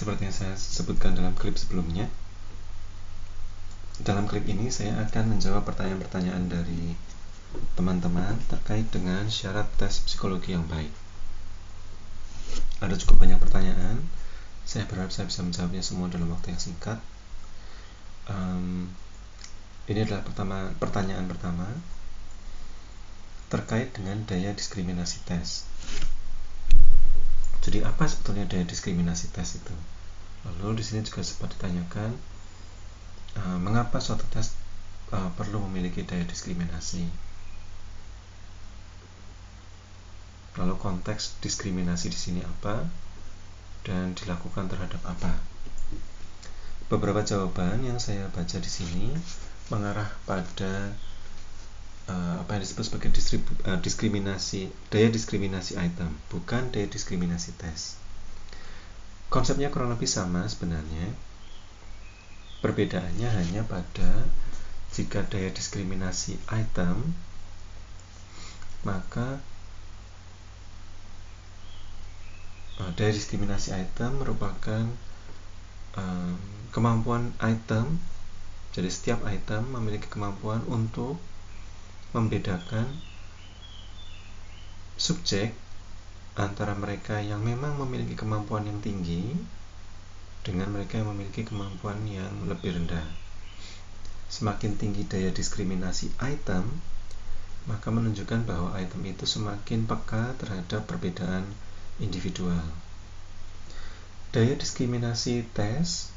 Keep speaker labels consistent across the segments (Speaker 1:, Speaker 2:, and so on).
Speaker 1: seperti yang saya sebutkan dalam klip sebelumnya, dalam klip ini saya akan menjawab pertanyaan-pertanyaan dari teman-teman terkait dengan syarat tes psikologi yang baik. Ada cukup banyak pertanyaan, saya berharap saya bisa menjawabnya semua dalam waktu yang singkat. Ini adalah pertanyaan pertama terkait dengan daya diskriminasi tes. Jadi apa sebetulnya daya diskriminasi tes itu? Lalu di sini juga sempat ditanyakan mengapa suatu tes perlu memiliki daya diskriminasi. Lalu konteks diskriminasi di sini apa dan dilakukan terhadap apa? Beberapa jawaban yang saya baca di sini mengarah pada apa yang disebut sebagai daya diskriminasi item, bukan daya diskriminasi tes. Konsepnya kurang lebih sama sebenarnya. Perbedaannya hanya pada jika daya diskriminasi item, maka daya diskriminasi item merupakan kemampuan item. Jadi setiap item memiliki kemampuan untuk membedakan subjek antara mereka yang memang memiliki kemampuan yang tinggi dengan mereka yang memiliki kemampuan yang lebih rendah. Semakin tinggi daya diskriminasi item, maka menunjukkan bahwa item itu semakin peka terhadap perbedaan individual. Daya diskriminasi tes,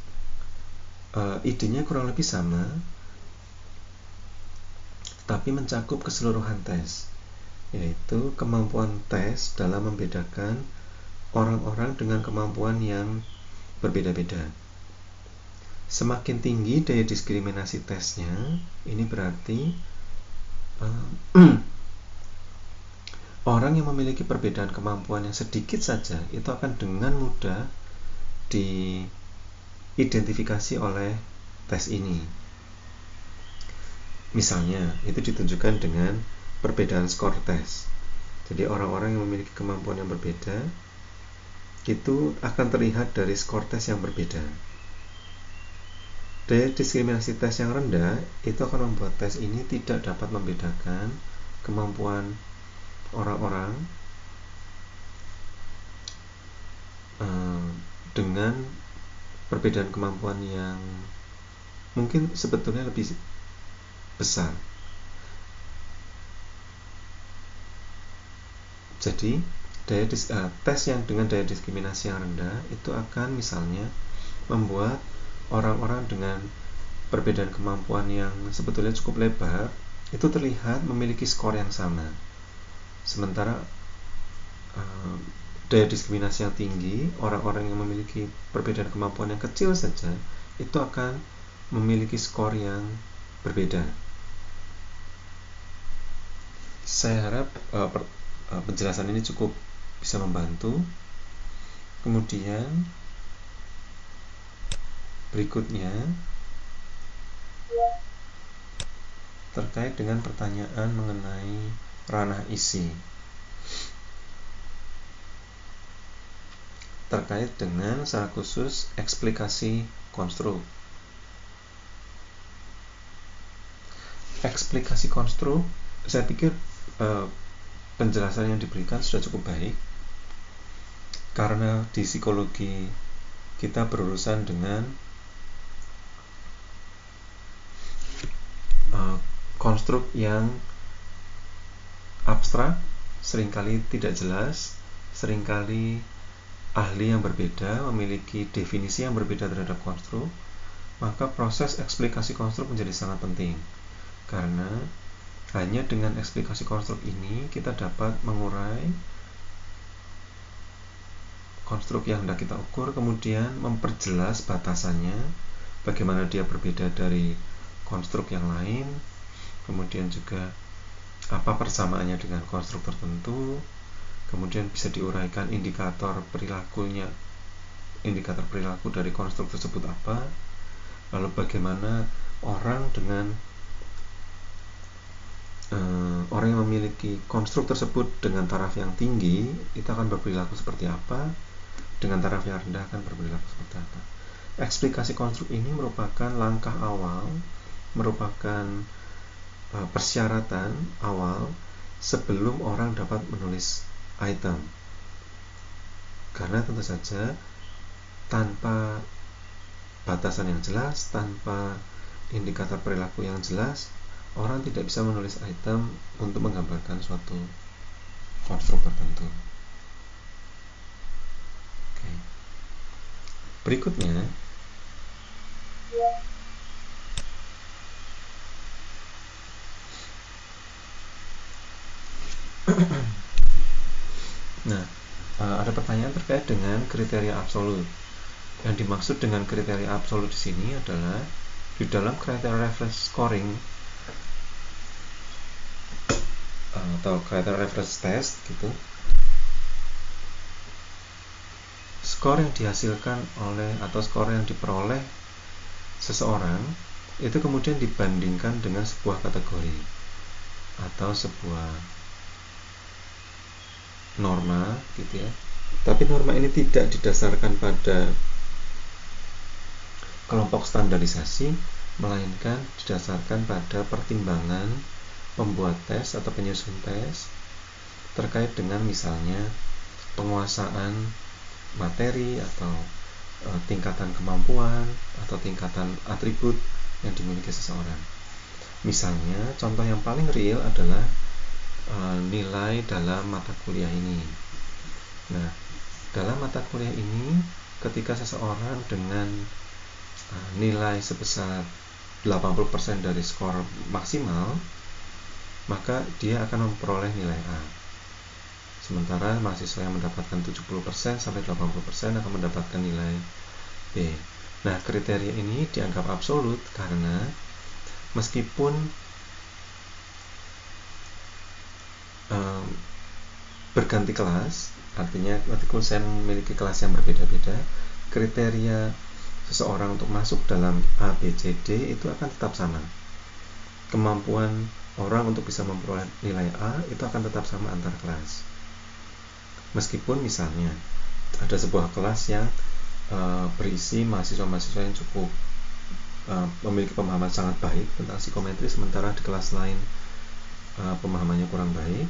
Speaker 1: idenya kurang lebih sama, tapi mencakup keseluruhan tes, yaitu kemampuan tes dalam membedakan orang-orang dengan kemampuan yang berbeda-beda. Semakin tinggi daya diskriminasi tesnya, ini berarti orang yang memiliki perbedaan kemampuan yang sedikit saja itu akan dengan mudah diidentifikasi oleh tes ini. Misalnya, itu ditunjukkan dengan perbedaan skor tes. Jadi orang-orang yang memiliki kemampuan yang berbeda itu akan terlihat dari skor tes yang berbeda. Daya diskriminasi tes yang rendah itu akan membuat tes ini tidak dapat membedakan kemampuan orang-orang dengan perbedaan kemampuan yang mungkin sebetulnya lebih besar. Jadi tes yang dengan daya diskriminasi yang rendah itu akan misalnya membuat orang-orang dengan perbedaan kemampuan yang sebetulnya cukup lebar itu terlihat memiliki skor yang sama. Sementara daya diskriminasi yang tinggi, orang-orang yang memiliki perbedaan kemampuan yang kecil saja itu akan memiliki skor yang berbeda. Saya harap penjelasan ini cukup bisa membantu. Kemudian berikutnya terkait dengan pertanyaan mengenai ranah isi, terkait dengan secara khusus eksplikasi konstruk. Eksplikasi konstruk, saya pikir penjelasan yang diberikan sudah cukup baik, karena di psikologi kita berurusan dengan konstruk yang abstrak, seringkali tidak jelas, seringkali ahli yang berbeda memiliki definisi yang berbeda terhadap konstruk. Maka proses eksplikasi konstruk menjadi sangat penting, karena hanya dengan eksplikasi konstruk ini kita dapat mengurai konstruk yang hendak kita ukur, kemudian memperjelas batasannya, bagaimana dia berbeda dari konstruk yang lain, kemudian juga apa persamaannya dengan konstruk tertentu, kemudian bisa diuraikan indikator perilaku dari konstruk tersebut apa, lalu bagaimana orang yang memiliki konstruk tersebut dengan taraf yang tinggi itu akan berperilaku seperti apa, dengan taraf yang rendah akan berperilaku seperti apa. Eksplikasi konstruk ini merupakan langkah awal, merupakan persyaratan awal sebelum orang dapat menulis item. Karena tentu saja tanpa batasan yang jelas, tanpa indikator perilaku yang jelas, orang tidak bisa menulis item untuk menggambarkan suatu konstruk tertentu. Oke. Berikutnya, nah, ada pertanyaan terkait dengan kriteria absolut. Yang dimaksud dengan kriteria absolut di sini adalah di dalam kriteria reference scoring atau kriteria reference test gitu, skor yang dihasilkan oleh atau skor yang diperoleh seseorang itu kemudian dibandingkan dengan sebuah kategori atau sebuah norma gitu ya. Tapi norma ini tidak didasarkan pada kelompok standarisasi, melainkan didasarkan pada pertimbangan pembuat tes atau penyusun tes terkait dengan misalnya penguasaan materi atau tingkatan kemampuan atau tingkatan atribut yang dimiliki seseorang. Misalnya, contoh yang paling real adalah nilai dalam mata kuliah ini. Nah, dalam mata kuliah ini, ketika seseorang dengan nilai sebesar 80% dari skor maksimal, maka dia akan memperoleh nilai A. Sementara mahasiswa yang mendapatkan 70% sampai 80% akan mendapatkan nilai B. Nah, kriteria ini dianggap absolut karena meskipun berganti kelas, artinya ketika saya memiliki kelas yang berbeda-beda, kriteria seseorang untuk masuk dalam A, B, C, D itu akan tetap sama. Kemampuan orang untuk bisa memperoleh nilai A itu akan tetap sama antar kelas. Meskipun misalnya ada sebuah kelas yang berisi mahasiswa-mahasiswa yang cukup memiliki pemahaman sangat baik tentang psikometri, sementara di kelas lain pemahamannya kurang baik.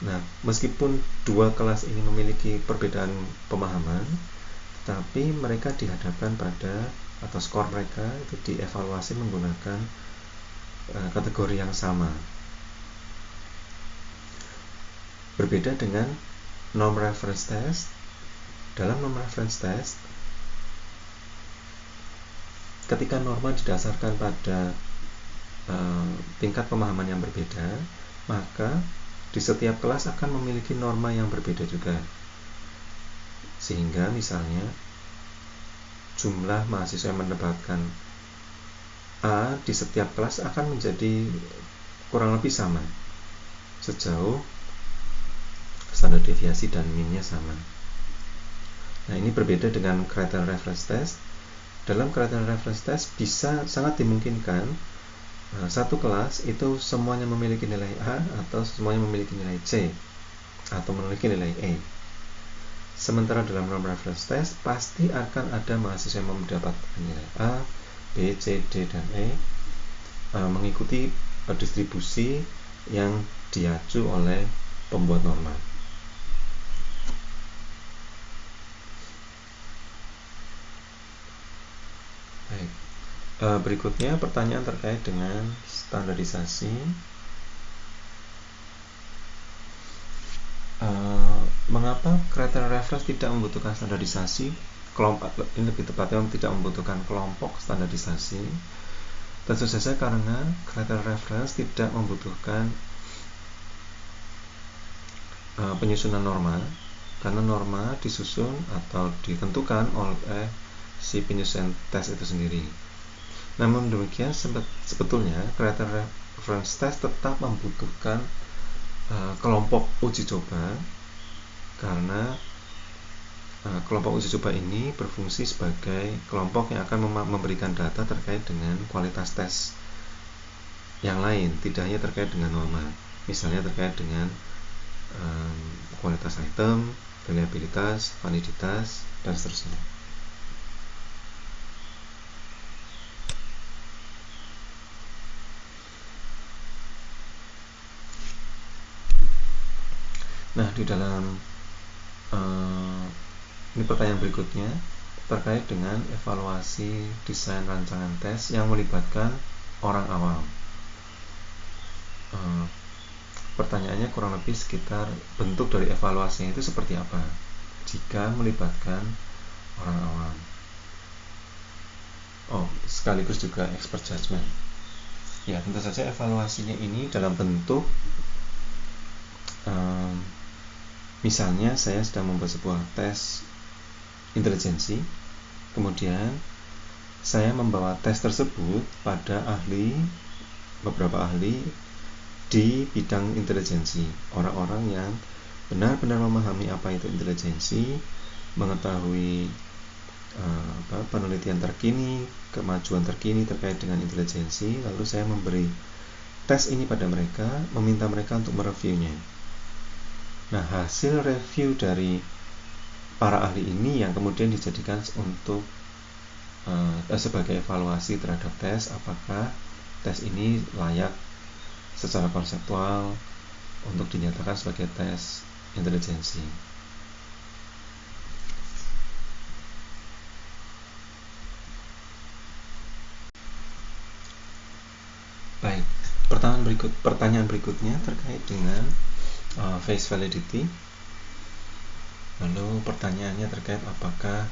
Speaker 1: Nah, meskipun dua kelas ini memiliki perbedaan pemahaman, tapi mereka dihadapkan pada atau skor mereka itu dievaluasi menggunakan kategori yang sama. Berbeda dengan norm reference test. Dalam norm reference test, ketika norma didasarkan pada tingkat pemahaman yang berbeda, maka di setiap kelas akan memiliki norma yang berbeda juga. Sehingga misalnya jumlah mahasiswa yang mendapatkan A di setiap kelas akan menjadi kurang lebih sama sejauh standar deviasi dan minnya sama. Nah, ini berbeda dengan kriteria reference test. Dalam kriteria reference test bisa sangat dimungkinkan satu kelas itu semuanya memiliki nilai A atau semuanya memiliki nilai C atau memiliki nilai E. Sementara dalam norm reference test pasti akan ada mahasiswa yang mendapatkan nilai A, B, C, D, dan E mengikuti distribusi yang diacu oleh pembuat norma. Baik. Berikutnya pertanyaan terkait dengan standarisasi. Mengapa kriteria reference tidak membutuhkan standarisasi? Kelompok ini lebih tepatnya tidak membutuhkan kelompok standarisasi. Tentu saja karena kriteria reference tidak membutuhkan penyusunan norma, karena norma disusun atau ditentukan oleh si penyusun tes itu sendiri. Namun demikian, sebetulnya kriteria reference test tetap membutuhkan kelompok uji coba, karena kelompok uji coba ini berfungsi sebagai kelompok yang akan memberikan data terkait dengan kualitas tes yang lain, tidak hanya terkait dengan norma. Misalnya terkait dengan kualitas item, reliabilitas, validitas, dan seterusnya. Nah, di dalam ini pertanyaan berikutnya terkait dengan evaluasi desain rancangan tes yang melibatkan orang awam. Pertanyaannya kurang lebih sekitar bentuk dari evaluasinya itu seperti apa jika melibatkan orang awam. Sekaligus juga expert judgment. Ya, tentu saja evaluasinya ini dalam bentuk misalnya saya sedang membuat sebuah tes intelijensi, kemudian saya membawa tes tersebut pada beberapa ahli di bidang intelijensi, orang-orang yang benar-benar memahami apa itu intelijensi, mengetahui penelitian terkini, kemajuan terkini terkait dengan intelijensi, lalu saya memberi tes ini pada mereka, meminta mereka untuk mereviewnya. Nah, hasil review dari para ahli ini yang kemudian dijadikan untuk sebagai evaluasi terhadap tes, apakah tes ini layak secara konseptual untuk dinyatakan sebagai tes intelijensi. Baik, pertanyaan berikutnya terkait dengan face validity. Lalu pertanyaannya terkait apakah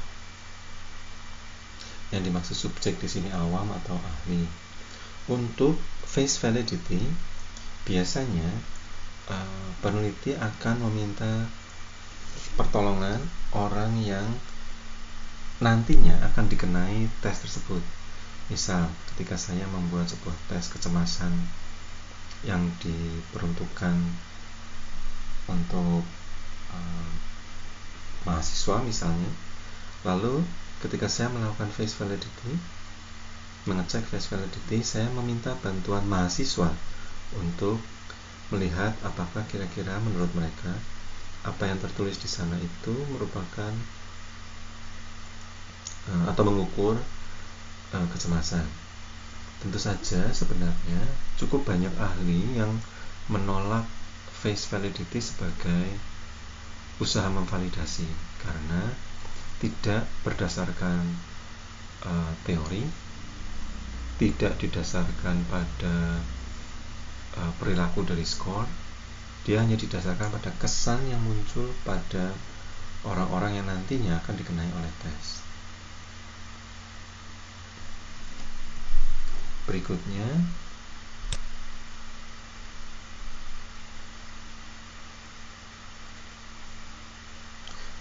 Speaker 1: yang dimaksud subjek di sini awam atau ahli. Untuk face validity, biasanya peneliti akan meminta pertolongan orang yang nantinya akan dikenai tes tersebut. Misal, ketika saya membuat sebuah tes kecemasan yang diperuntukkan untuk mahasiswa misalnya, lalu ketika saya melakukan face validity, mengecek face validity, saya meminta bantuan mahasiswa untuk melihat apakah kira-kira menurut mereka apa yang tertulis di sana itu merupakan atau mengukur kecemasan. Tentu saja sebenarnya cukup banyak ahli yang menolak face validity sebagai usaha memvalidasi karena tidak berdasarkan teori, tidak didasarkan pada perilaku dari skor. Dia hanya didasarkan pada kesan yang muncul pada orang-orang yang nantinya akan dikenai oleh tes. Berikutnya,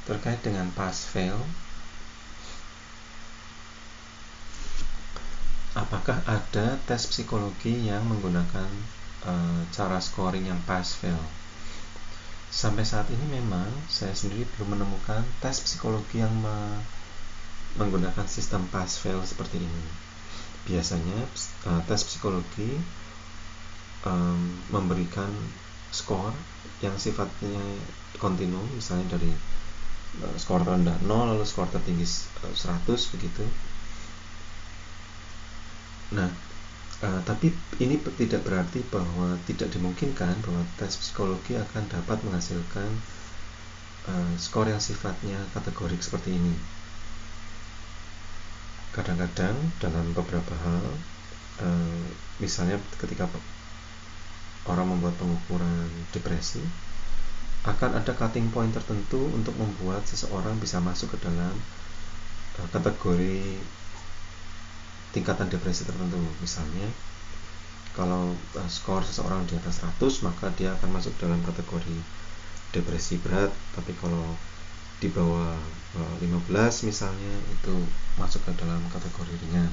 Speaker 1: terkait dengan pass-fail, apakah ada tes psikologi yang menggunakan cara scoring yang pass-fail? Sampai saat ini memang saya sendiri belum menemukan tes psikologi yang menggunakan sistem pass-fail seperti ini. Biasanya tes psikologi memberikan skor yang sifatnya kontinu, misalnya dari skor rendah 0 lalu skor tertinggi 100 begitu. Nah, tapi ini tidak berarti bahwa tidak dimungkinkan bahwa tes psikologi akan dapat menghasilkan skor yang sifatnya kategorik seperti ini. Kadang-kadang dalam beberapa hal, misalnya ketika orang membuat pengukuran depresi, akan ada cutting point tertentu untuk membuat seseorang bisa masuk ke dalam kategori tingkatan depresi tertentu. Misalnya kalau skor seseorang di atas 100, maka dia akan masuk dalam kategori depresi berat, tapi kalau di bawah 15 misalnya, itu masuk ke dalam kategori ringan.